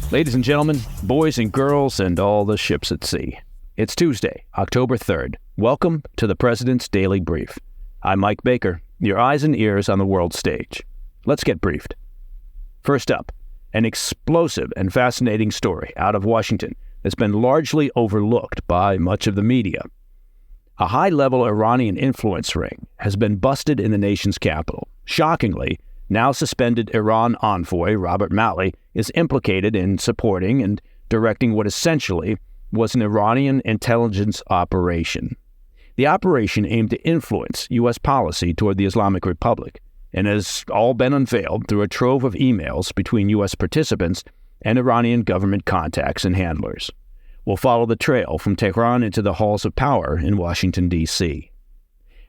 Ladies and gentlemen, boys and girls, and all the ships at sea. It's Tuesday, October 3rd. Welcome to the President's Daily Brief. I'm Mike Baker, your eyes and ears on the world stage. Let's get briefed. First up, an explosive and fascinating story out of Washington that's been largely overlooked by much of the media. A high-level Iranian influence ring has been busted in the nation's capital. Shockingly, now suspended Iran envoy Robert Malley is implicated in supporting and directing what essentially was an Iranian intelligence operation. The operation aimed to influence U.S. policy toward the Islamic Republic and has all been unveiled through a trove of emails between U.S. participants and Iranian government contacts and handlers. We'll follow the trail from Tehran into the halls of power in Washington, D.C.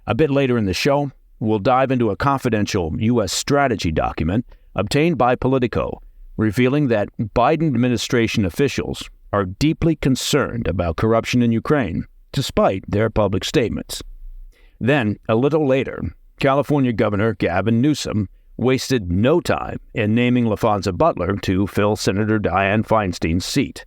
A bit later in the show, we'll dive into a confidential U.S. strategy document obtained by POLITICO, revealing that Biden administration officials are deeply concerned about corruption in Ukraine, despite their public statements. Then, a little later, California Governor Gavin Newsom wasted no time in naming Laphonza Butler to fill Senator Dianne Feinstein's seat.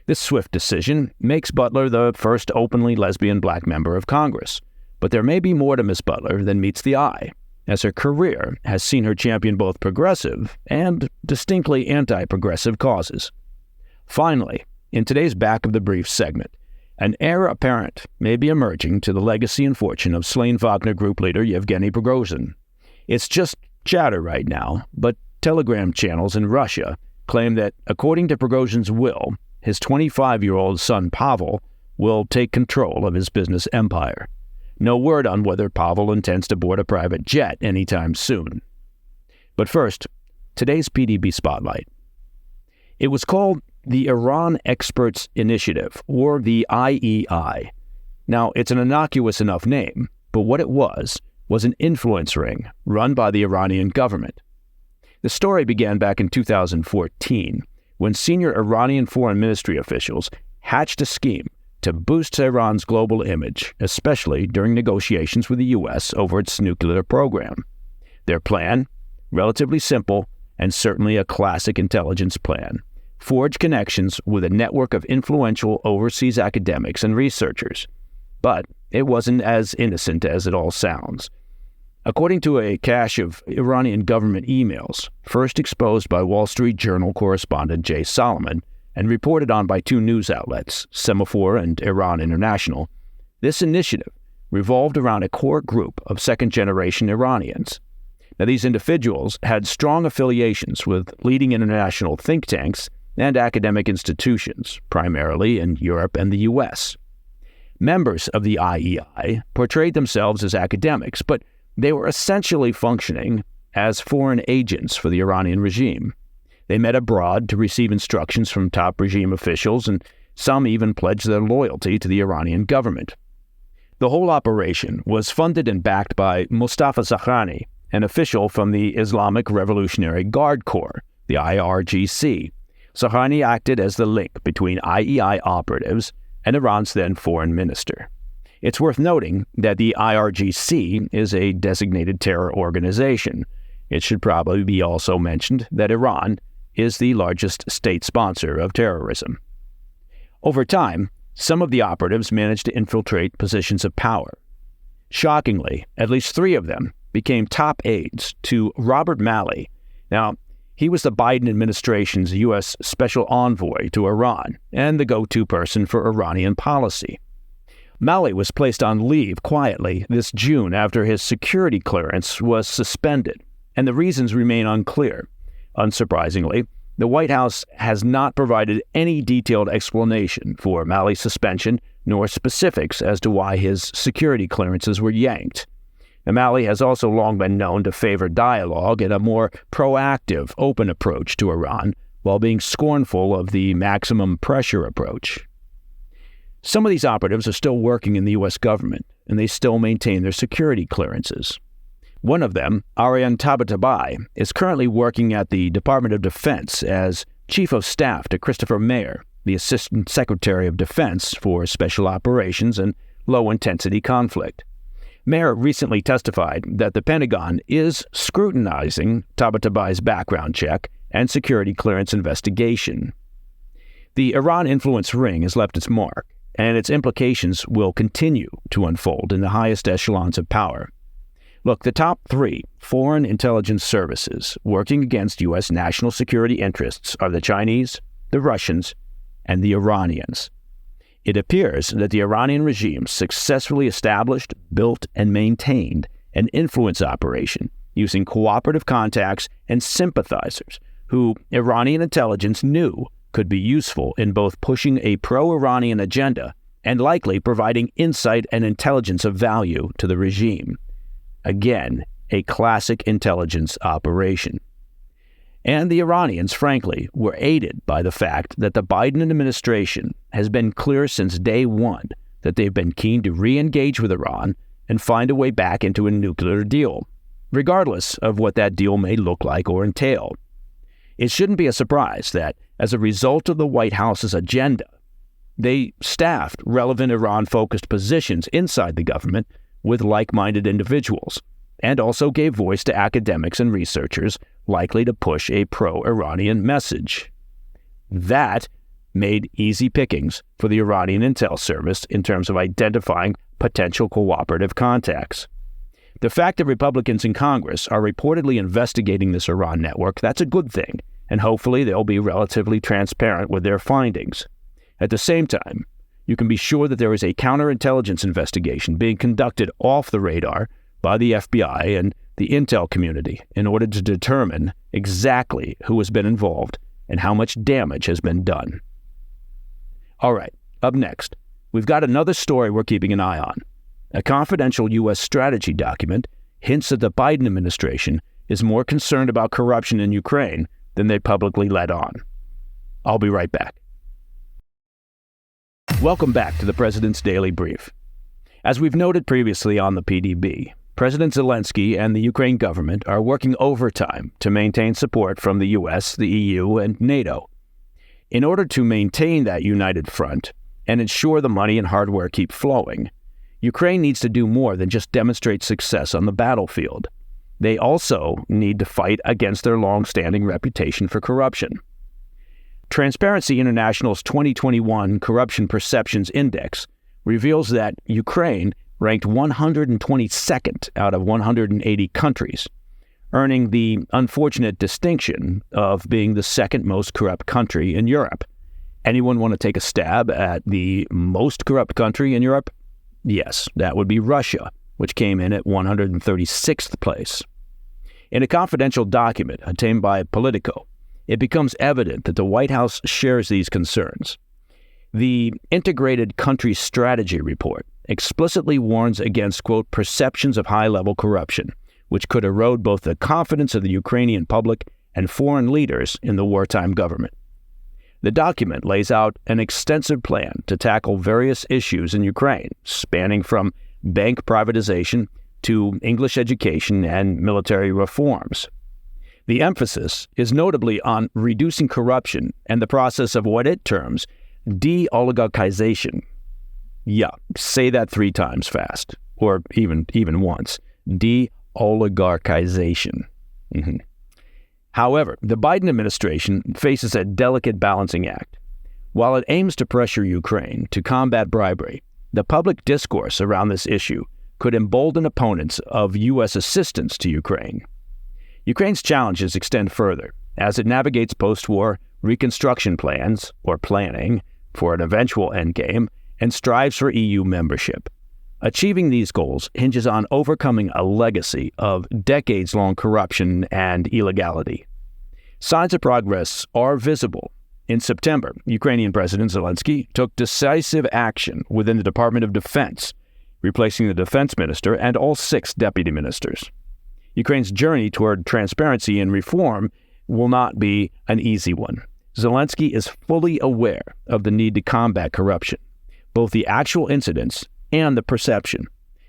This swift decision makes Butler the first openly lesbian black member of Congress. But there may be more to Miss Butler than meets the eye, as her career has seen her champion both progressive and distinctly anti-progressive causes. Finally, in today's Back of the Brief segment, an heir apparent may be emerging to the legacy and fortune of slain Wagner group leader Yevgeny Prigozhin. It's just chatter right now, but Telegram channels in Russia claim that, according to Prigozhin's will, his 25-year-old son Pavel will take control of his business empire. No word on whether Pavel intends to board a private jet anytime soon. But first, today's PDB Spotlight. It was called the Iran Experts Initiative, or the IEI. Now, it's an innocuous enough name, but what it was an influence ring run by the Iranian government. The story began back in 2014, when senior Iranian foreign ministry officials hatched a scheme to boost Tehran's global image, especially during negotiations with the U.S. over its nuclear program. Their plan, relatively simple and certainly a classic intelligence plan, forge connections with a network of influential overseas academics and researchers. But it wasn't as innocent as it all sounds. According to a cache of Iranian government emails, first exposed by Wall Street Journal correspondent Jay Solomon, and reported on by two news outlets, Semaphore and Iran International, this initiative revolved around a core group of second-generation Iranians. Now, these individuals had strong affiliations with leading international think tanks and academic institutions, primarily in Europe and the U.S. Members of the IEI portrayed themselves as academics, but they were essentially functioning as foreign agents for the Iranian regime. They met abroad to receive instructions from top regime officials, and some even pledged their loyalty to the Iranian government. The whole operation was funded and backed by Mustafa Zaghani, an official from the Islamic Revolutionary Guard Corps, the IRGC. Zaghani acted as the link between IEI operatives and Iran's then foreign minister. It's worth noting that the IRGC is a designated terror organization. It should probably be also mentioned that Iran is the largest state sponsor of terrorism. Over time, some of the operatives managed to infiltrate positions of power. Shockingly, at least 3 of them became top aides to Robert Malley. Now, he was the Biden administration's U.S. special envoy to Iran and the go-to person for Iranian policy. Malley was placed on leave quietly this June after his security clearance was suspended, and the reasons remain unclear. Unsurprisingly, the White House has not provided any detailed explanation for Malley's suspension, nor specifics as to why his security clearances were yanked. Now, Malley has also long been known to favor dialogue and a more proactive, open approach to Iran, while being scornful of the maximum pressure approach. Some of these operatives are still working in the U.S. government, and they still maintain their security clearances. One of them, Arian Tabatabai, is currently working at the Department of Defense as Chief of Staff to Christopher Mayer, the Assistant Secretary of Defense for Special Operations and Low-Intensity Conflict. Mayer recently testified that the Pentagon is scrutinizing Tabatabai's background check and security clearance investigation. The Iran influence ring has left its mark, and its implications will continue to unfold in the highest echelons of power. Look, the top 3 foreign intelligence services working against U.S. national security interests are the Chinese, the Russians, and the Iranians. It appears that the Iranian regime successfully established, built, and maintained an influence operation using cooperative contacts and sympathizers who Iranian intelligence knew could be useful in both pushing a pro-Iranian agenda and likely providing insight and intelligence of value to the regime. Again, a classic intelligence operation. And the Iranians, frankly, were aided by the fact that the Biden administration has been clear since day one that they've been keen to re-engage with Iran and find a way back into a nuclear deal, regardless of what that deal may look like or entail. It shouldn't be a surprise that, as a result of the White House's agenda, they staffed relevant Iran-focused positions inside the government with like-minded individuals, and also gave voice to academics and researchers likely to push a pro-Iranian message. That made easy pickings for the Iranian intel service in terms of identifying potential cooperative contacts. The fact that Republicans in Congress are reportedly investigating this Iran network, that's a good thing, and hopefully they'll be relatively transparent with their findings. At the same time, you can be sure that there is a counterintelligence investigation being conducted off the radar by the FBI and the intel community in order to determine exactly who has been involved and how much damage has been done. All right, up next, we've got another story we're keeping an eye on. A confidential U.S. strategy document hints that the Biden administration is more concerned about corruption in Ukraine than they publicly let on. I'll be right back. Welcome back to the President's Daily Brief. As we've noted previously on the PDB, President Zelensky and the Ukraine government are working overtime to maintain support from the U.S., the EU, and NATO. In order to maintain that united front and ensure the money and hardware keep flowing, Ukraine needs to do more than just demonstrate success on the battlefield. They also need to fight against their long-standing reputation for corruption. Transparency International's 2021 Corruption Perceptions Index reveals that Ukraine ranked 122nd out of 180 countries, earning the unfortunate distinction of being the second most corrupt country in Europe. Anyone want to take a stab at the most corrupt country in Europe? Yes, that would be Russia, which came in at 136th place. In a confidential document obtained by Politico, it becomes evident that the White House shares these concerns. The Integrated Country Strategy Report explicitly warns against, quote, perceptions of high-level corruption, which could erode both the confidence of the Ukrainian public and foreign leaders in the wartime government. The document lays out an extensive plan to tackle various issues in Ukraine, spanning from bank privatization to English education and military reforms. The emphasis is notably on reducing corruption and the process of what it terms de-oligarchization. Yeah, say that 3 times fast, or even once. De-oligarchization. However, the Biden administration faces a delicate balancing act. While it aims to pressure Ukraine to combat bribery, the public discourse around this issue could embolden opponents of U.S. assistance to Ukraine. Ukraine's challenges extend further as it navigates post-war reconstruction plans, or planning, for an eventual endgame, and strives for EU membership. Achieving these goals hinges on overcoming a legacy of decades-long corruption and illegality. Signs of progress are visible. In September, Ukrainian President Zelensky took decisive action within the Department of Defense, replacing the defense minister and all 6 deputy ministers. Ukraine's journey toward transparency and reform will not be an easy one. Zelensky is fully aware of the need to combat corruption, both the actual incidents and the perception.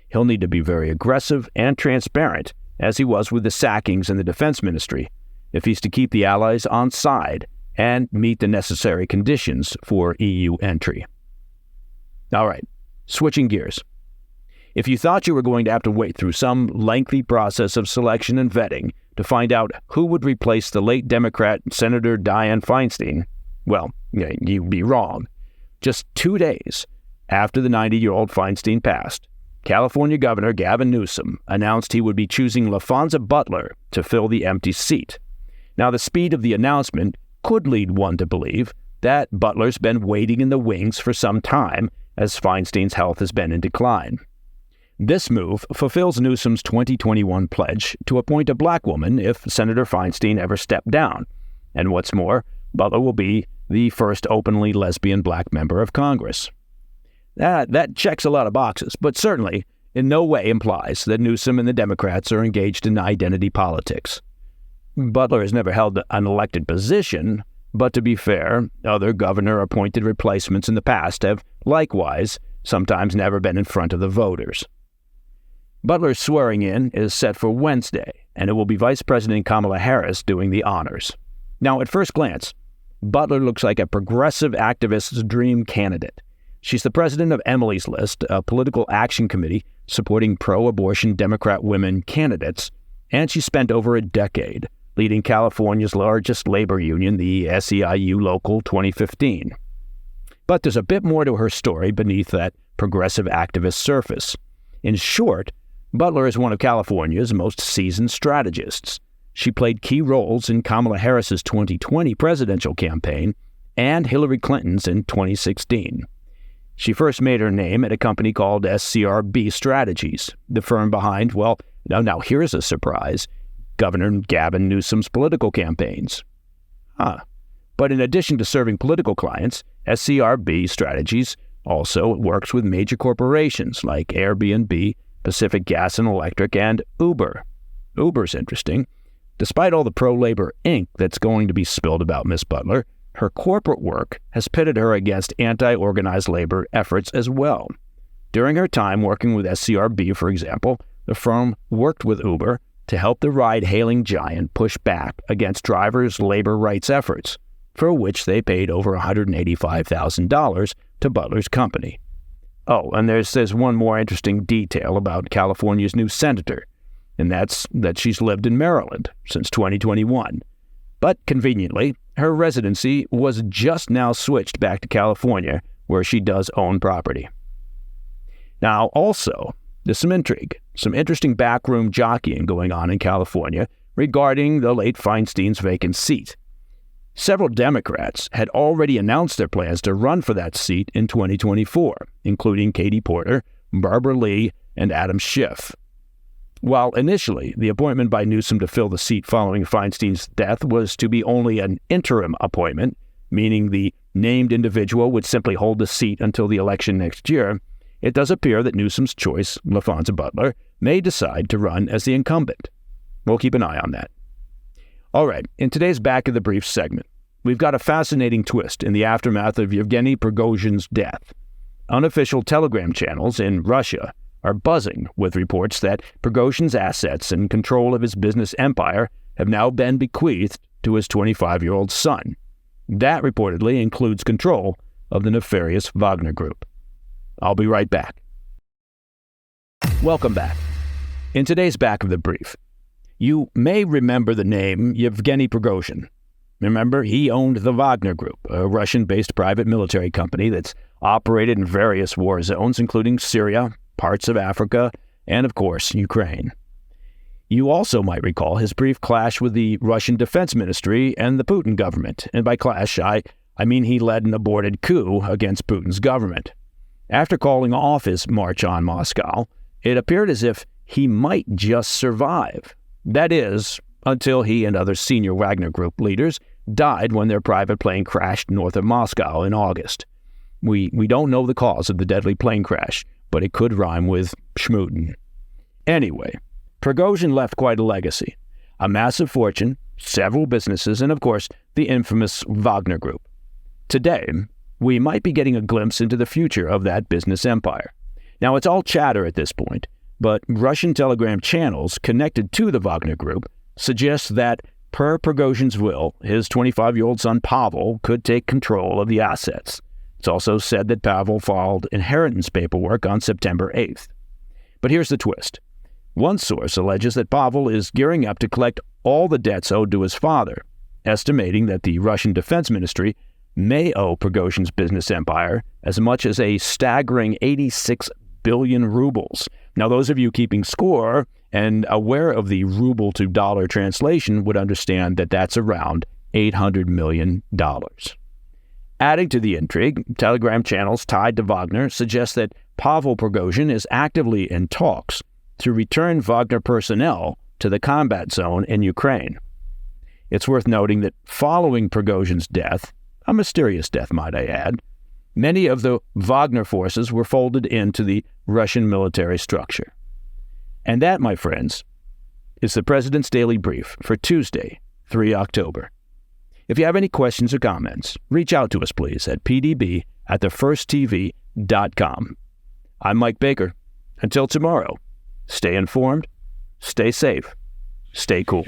He'll need to be very aggressive and transparent, as he was with the sackings in the defense ministry, if he's to keep the allies on side and meet the necessary conditions for EU entry. All right, switching gears. If you thought you were going to have to wait through some lengthy process of selection and vetting to find out who would replace the late Democrat Senator Dianne Feinstein, Well, you'd be wrong. Just 2 days after the 90-year-old Feinstein passed, California Governor Gavin Newsom announced he would be choosing Laphonza Butler to fill the empty seat. Now, the speed of the announcement could lead one to believe that Butler's been waiting in the wings for some time, as Feinstein's health has been in decline. This move fulfills Newsom's 2021 pledge to appoint a black woman if Senator Feinstein ever stepped down. And what's more, Butler will be the first openly lesbian black member of Congress. That checks a lot of boxes, but certainly in no way implies that Newsom and the Democrats are engaged in identity politics. Butler has never held an elected position, but to be fair, other governor-appointed replacements in the past have likewise sometimes never been in front of the voters. Butler's swearing-in is set for Wednesday, and it will be Vice President Kamala Harris doing the honors. Now, at first glance, Butler looks like a progressive activist's dream candidate. She's the president of Emily's List, a political action committee supporting pro-abortion Democrat women candidates, and she spent over a decade leading California's largest labor union, the SEIU Local 2015. But there's a bit more to her story beneath that progressive activist surface. In short, Butler is one of California's most seasoned strategists. She played key roles in Kamala Harris's 2020 presidential campaign and Hillary Clinton's in 2016. She first made her name at a company called SCRB Strategies, the firm behind, well, now here's a surprise, Governor Gavin Newsom's political campaigns. But in addition to serving political clients, SCRB Strategies also works with major corporations like Airbnb, Pacific Gas and Electric, and Uber. Uber's interesting. Despite all the pro-labor ink that's going to be spilled about Miss Butler, her corporate work has pitted her against anti-organized labor efforts as well. During her time working with SCRB, for example, the firm worked with Uber to help the ride-hailing giant push back against drivers' labor rights efforts, for which they paid over $185,000 to Butler's company. Oh, and there's one more interesting detail about California's new senator, and that's that she's lived in Maryland since 2021. But conveniently, her residency was just now switched back to California, where she does own property. Now, also, there's some intrigue, some interesting backroom jockeying going on in California regarding the late Feinstein's vacant seat. Several Democrats had already announced their plans to run for that seat in 2024, including Katie Porter, Barbara Lee, and Adam Schiff. While initially the appointment by Newsom to fill the seat following Feinstein's death was to be only an interim appointment, meaning the named individual would simply hold the seat until the election next year, it does appear that Newsom's choice, Laphonza Butler, may decide to run as the incumbent. We'll keep an eye on that. All right, in today's Back of the Brief segment, we've got a fascinating twist in the aftermath of Yevgeny Prigozhin's death. Unofficial Telegram channels in Russia are buzzing with reports that Prigozhin's assets and control of his business empire have now been bequeathed to his 25-year-old son. That reportedly includes control of the nefarious Wagner Group. I'll be right back. Welcome back. In today's Back of the Brief, you may remember the name Yevgeny Prigozhin. Remember, he owned the Wagner Group, a Russian-based private military company that's operated in various war zones, including Syria, parts of Africa, and, of course, Ukraine. You also might recall his brief clash with the Russian Defense Ministry and the Putin government. And by clash, I mean he led an aborted coup against Putin's government. After calling off his march on Moscow, it appeared as if he might just survive. That is, until he and other senior Wagner Group leaders died when their private plane crashed north of Moscow in August. We don't know the cause of the deadly plane crash, but it could rhyme with schmootin'. Anyway, Prigozhin left quite a legacy. A massive fortune, several businesses, and of course, the infamous Wagner Group. Today, we might be getting a glimpse into the future of that business empire. Now, it's all chatter at this point, but Russian Telegram channels connected to the Wagner Group suggest that, per Prigozhin's will, his 25-year-old son Pavel could take control of the assets. It's also said that Pavel filed inheritance paperwork on September 8th. But here's the twist. One source alleges that Pavel is gearing up to collect all the debts owed to his father, estimating that the Russian Defense Ministry may owe Prigozhin's business empire as much as a staggering 86 billion rubles. Now, those of you keeping score and aware of the ruble to dollar translation would understand that that's around $800 million. Adding to the intrigue, Telegram channels tied to Wagner suggest that Pavel Prigozhin is actively in talks to return Wagner personnel to the combat zone in Ukraine. It's worth noting that following Prigozhin's death, a mysterious death might I add, many of the Wagner forces were folded into the Russian military structure. And that, my friends, is the President's Daily Brief for Tuesday, 3 October. If you have any questions or comments, reach out to us, please, at pdb@thefirsttv.com. I'm Mike Baker. Until tomorrow, stay informed, stay safe, stay cool.